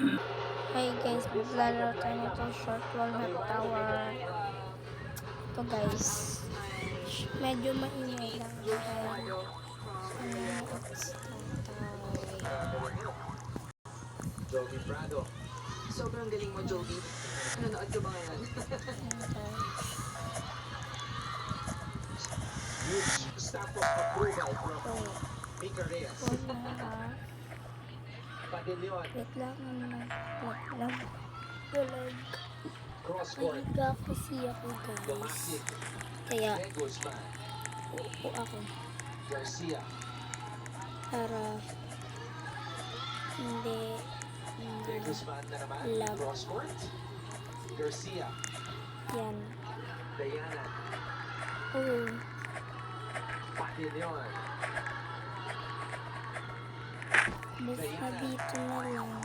Hi guys, maglalaro tayo nito short walnut tower. Ito guys, medyo maingay lang dahil it's tatay. Joby Prado. Sobrang galing mo, Joby. Nanonood ka ba ngayon? Huge staff of approval from Mika Reyes. Padilyon. Wait lang. Bulag. Crosscourt. Nahiga kasi ako guys. Domasic. Kaya, De Guzman. uupo ako. Garcia. Para hindi De Guzman na naman. lag. Crosscourt. Garcia. Yan. Diana. Oo. Padilyon. Basta dito na lang.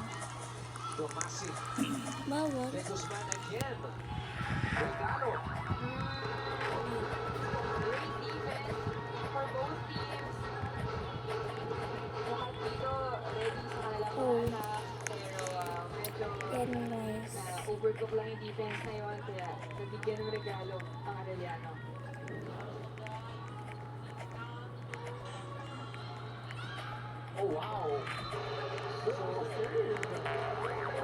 Domasic. Bawal. De Guzman again. Regalo. Great defense for both teams. Lahat dito ready sa kanilang Oh. attack. Pero medyo Yan guys. overcook lang yung defense na yun. Kaya nabigyan ng regalo ang Arellano. Oh, wow. So, serve.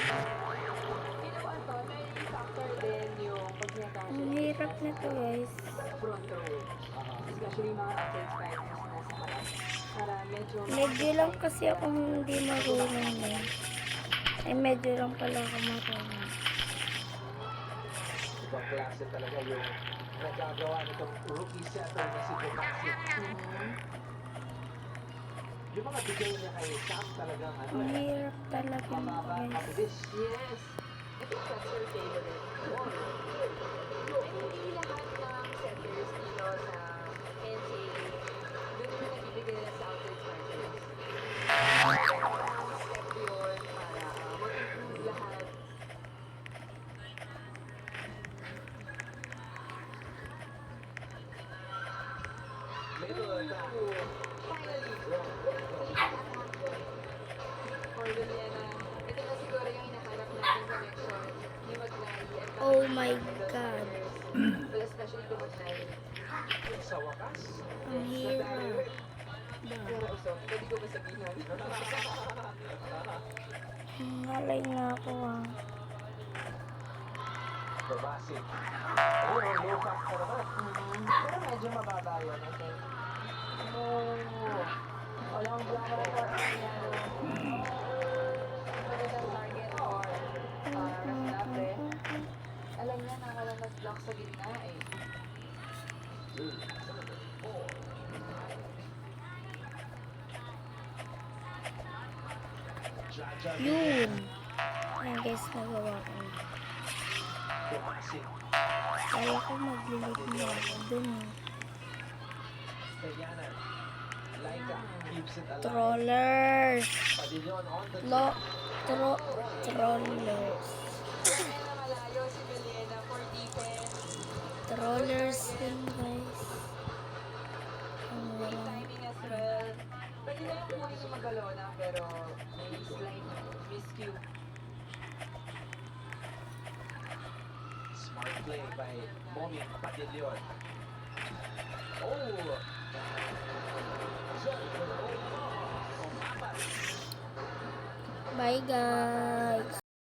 You know, Anton, may factor din yung pag Ang hirap nito guys. front row. Especially mga offense fighters na nasa harap. Para medyo Medyo lang kasi ako hindi marunong eh. Ay medyo lang pala ako marunong. Ibang klase talaga yung nagagawa nitong rookie setter na si Domasic. Yung mga bigay niya kay Sam talagang ano Ang eh. hirap talaga Mababa, guys. mabilis. Yes. I think that's your favorite. And hindi lahat ng setters dito sa NCAA, doon yung nagbibigay nila sa outside starters. Step yun para mag-improve lahat. Middle attack. Finally, for Juliana, ito na siguro yung hinahanap natin connection ni Magnani at Oh my God. well, especially to Magnani. Sa wakas. Ang hirap. Pero usok, pwede ko ba sabihin? Ngalay nga ako ah. Domasic. Ayun, low pass pa naman. Pero medyo mababa yun, I think. Oh, walang block record Arellano. Magandang target or Raslabre. Alam niya na walang nag-block sa gitna eh. Jaja. Yun. Ayan guys, nagawa ko. Domasic. Kaya ko maglilid na ako dun eh. Diana. Laika keeps it alive. Trollers. Padilyon on the Trollers. Kaya na malayo si Belena for defense. Trollers din guys. Ang Great walang timing as well. Pwede na yung kunin yung Magalona pero may slight miscue. Smart play by Momi Padilyon. Oh! Bye guys.